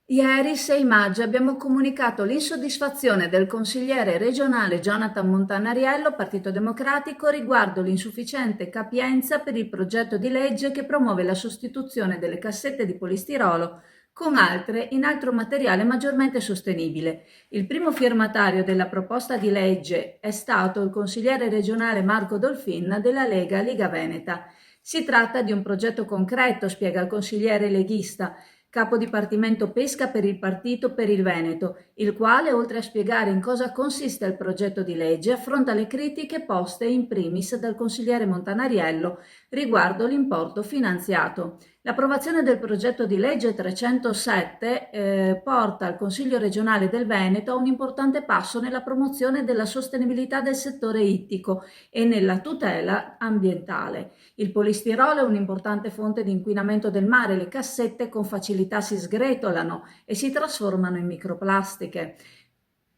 Ieri, 6 maggio, abbiamo comunicato l'insoddisfazione del consigliere regionale Jonathan Montanariello, Partito Democratico, riguardo l'insufficiente capienza per il progetto di legge che promuove la sostituzione delle cassette di polistirolo con altre in altro materiale maggiormente sostenibile. Il primo firmatario della proposta di legge è stato il consigliere regionale Marco Dolfin della Lega Liga Veneta. Si tratta di un progetto concreto, spiega il consigliere leghista, capo dipartimento pesca per il Partito per il Veneto, il quale, oltre a spiegare in cosa consiste il progetto di legge, affronta le critiche poste in primis dal consigliere Montanariello riguardo l'importo finanziato. L'approvazione del progetto di legge 307 porta al Consiglio regionale del Veneto a un importante passo nella promozione della sostenibilità del settore ittico e nella tutela ambientale. Il polistirolo è un'importante fonte di inquinamento del mare, le cassette con facilità si sgretolano e si trasformano in microplastiche.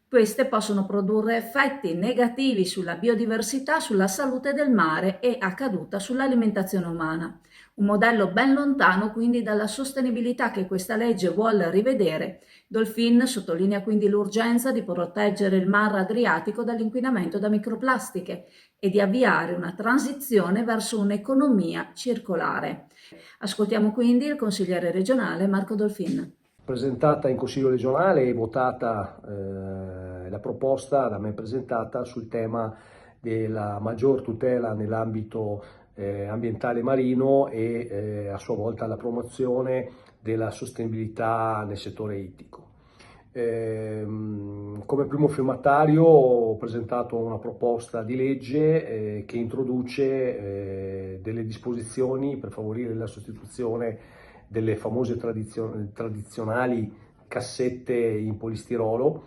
Queste possono produrre effetti negativi sulla biodiversità, sulla salute del mare e, a caduta, sull'alimentazione umana. Un modello ben lontano quindi dalla sostenibilità che questa legge vuole rivedere. Dolfin sottolinea quindi l'urgenza di proteggere il Mar Adriatico dall'inquinamento da microplastiche e di avviare una transizione verso un'economia circolare. Ascoltiamo quindi il consigliere regionale Marco Dolfin. Presentata in Consiglio regionale e votata la proposta da me presentata sul tema della maggior tutela nell'ambito ambientale marino e a sua volta la promozione della sostenibilità nel settore ittico. Come primo firmatario ho presentato una proposta di legge che introduce delle disposizioni per favorire la sostituzione delle famose tradizionali cassette in polistirolo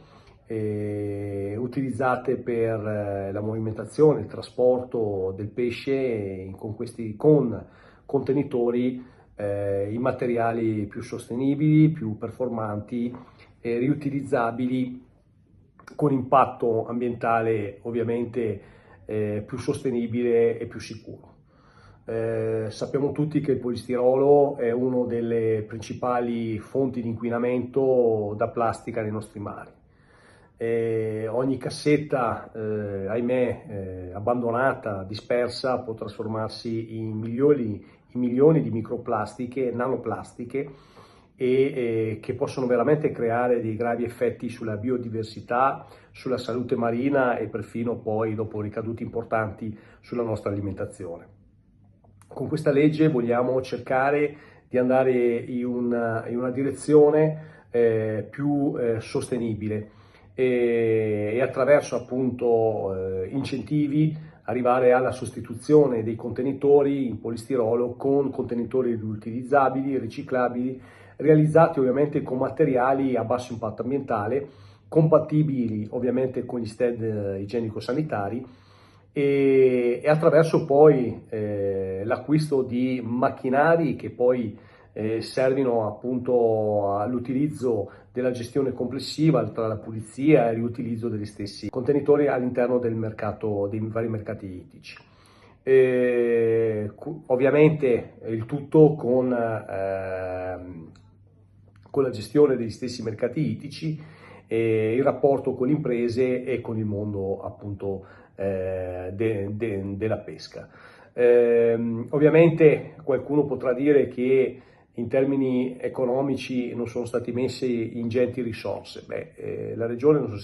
utilizzate per la movimentazione, il trasporto del pesce con contenitori in materiali più sostenibili, più performanti e riutilizzabili con impatto ambientale ovviamente più sostenibile e più sicuro. Sappiamo tutti che il polistirolo è una delle principali fonti di inquinamento da plastica nei nostri mari. Ogni cassetta, ahimè, abbandonata, dispersa, può trasformarsi in milioni di microplastiche, nanoplastiche, che possono veramente creare dei gravi effetti sulla biodiversità, sulla salute marina e perfino poi dopo ricadute importanti sulla nostra alimentazione. Con questa legge vogliamo cercare di andare in una direzione più sostenibile e attraverso appunto incentivi arrivare alla sostituzione dei contenitori in polistirolo con contenitori riutilizzabili, riciclabili, realizzati ovviamente con materiali a basso impatto ambientale, compatibili ovviamente con gli standard igienico-sanitari e attraverso poi l'acquisto di macchinari che poi servono appunto all'utilizzo della gestione complessiva tra la pulizia e il riutilizzo degli stessi contenitori all'interno del mercato, dei vari mercati ittici. Ovviamente il tutto con la gestione degli stessi mercati ittici e il rapporto con le imprese e con il mondo appunto della pesca. Ovviamente qualcuno potrà dire che in termini economici non sono stati messi ingenti risorse. La regione non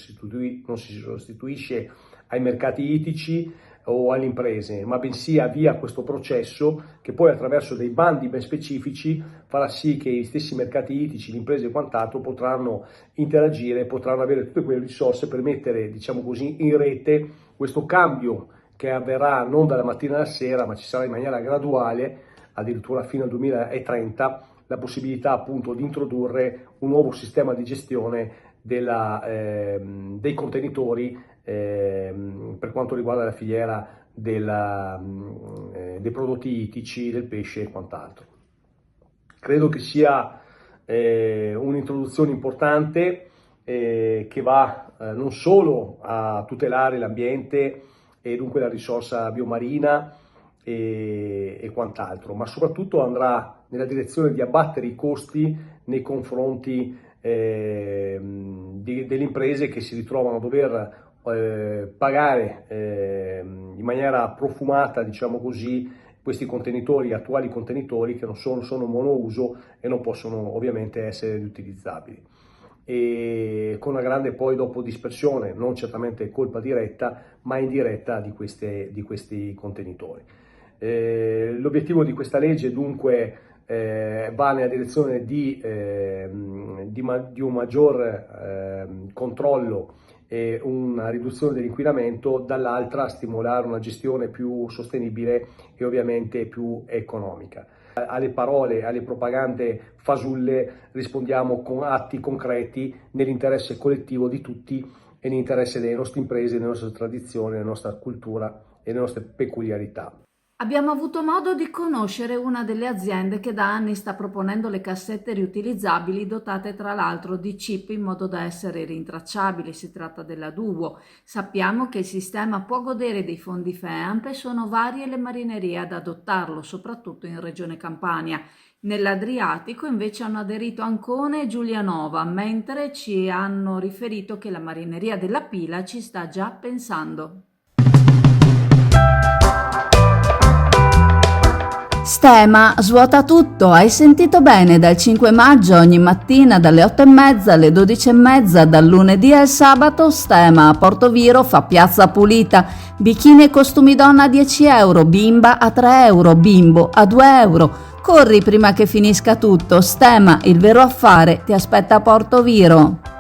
si sostituisce ai mercati ittici o alle imprese, ma bensì avvia questo processo che poi attraverso dei bandi ben specifici farà sì che gli stessi mercati ittici, le imprese e quant'altro potranno interagire, potranno avere tutte quelle risorse per mettere, diciamo così, in rete questo cambio che avverrà non dalla mattina alla sera, ma ci sarà in maniera graduale, addirittura fino al 2030, la possibilità appunto di introdurre un nuovo sistema di gestione dei contenitori per quanto riguarda la filiera dei prodotti ittici, del pesce e quant'altro. Credo che sia un'introduzione importante che va non solo a tutelare l'ambiente e dunque la risorsa biomarina e quant'altro, ma soprattutto andrà nella direzione di abbattere i costi nei confronti delle imprese che si ritrovano a dover pagare in maniera profumata, diciamo così, questi contenitori, attuali contenitori che non sono monouso e non possono ovviamente essere riutilizzabili. E con una grande poi dopo dispersione, non certamente colpa diretta, ma indiretta di questi contenitori. L'obiettivo di questa legge dunque va nella direzione di un maggior controllo e una riduzione dell'inquinamento, dall'altra stimolare una gestione più sostenibile e ovviamente più economica. Alle parole, alle propagande fasulle rispondiamo con atti concreti nell'interesse collettivo di tutti e nell'interesse delle nostre imprese, delle nostre tradizioni, della nostra cultura e delle nostre peculiarità. Abbiamo avuto modo di conoscere una delle aziende che da anni sta proponendo le cassette riutilizzabili dotate tra l'altro di chip in modo da essere rintracciabili. Si tratta della Duo. Sappiamo che il sistema può godere dei fondi FEAMP e sono varie le marinerie ad adottarlo, soprattutto in Regione Campania. Nell'Adriatico invece hanno aderito Ancona e Giulianova, mentre ci hanno riferito che la marineria della Pila ci sta già pensando. Stema svuota tutto, hai sentito bene? Dal 5 maggio ogni mattina dalle 8:30 alle 12:30, dal lunedì al sabato, Stema a Portoviro fa piazza pulita, bikini e costumi donna a 10 euro, bimba a 3 euro, bimbo a 2 euro. Corri prima che finisca tutto, Stema, il vero affare, ti aspetta a Portoviro.